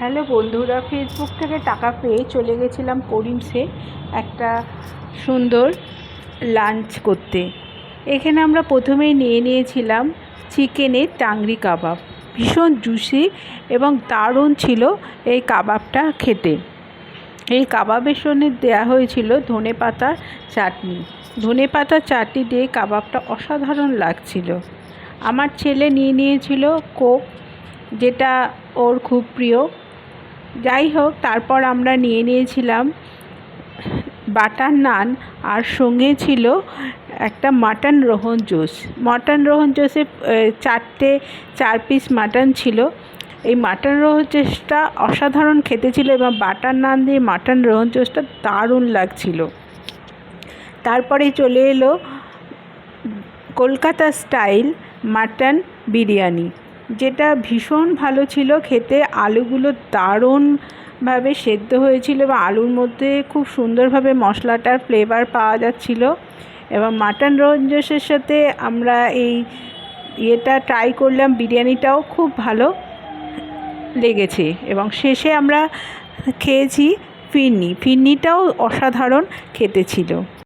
Hello বন্ধুরা, Facebook থেকে টাকা পেয়ে চলে গেছিলাম করিমসে একটা সুন্দর লাঞ্চ করতে। এখানে আমরা প্রথমেই নিয়েছিলাম চিকেনের টাংরি কাবাব। ভীষণ জুসি এবং দারুণ ছিল এই কাবাবটা খেতে। এই কাবাবের সঙ্গে দেওয়া হয়েছিল ধনেপাতার চাটনি। ধনেপাতার চাটনি দিয়ে কাবাবটা অসাধারণ লাগছিল। আমার ছেলে নিয়েছিল কোক, যেটা ওর খুব প্রিয়। যাই হোক, তারপর আমরা নিয়েছিলাম বাটার নান, আর সঙ্গে ছিল একটা মাটন রোহন জুস। মাটন রোহন জুসে 4 পিস মাটন ছিল। এই মাটন রোহন জুসটা অসাধারণ খেতে ছিল এবং বাটার নান দিয়ে মাটন রোহন জুসটা দারুণ লাগছিল। তারপরে চলে এলো কলকাতা স্টাইল মাটন বিরিয়ানি, যেটা ভীষণ ভালো ছিল খেতে। আলুগুলো দারুণভাবে সেদ্ধ হয়েছিল এবং আলুর মধ্যে খুব সুন্দরভাবে মশলাটার ফ্লেভার পাওয়া যাচ্ছিল। এবং মাটন রোহন জোসের সাথে আমরা এটা ট্রাই করলাম, বিরিয়ানিটাও খুব ভালো লেগেছে। এবং শেষে আমরা খেয়েছি ফিরনিটাও অসাধারণ খেতে ছিল।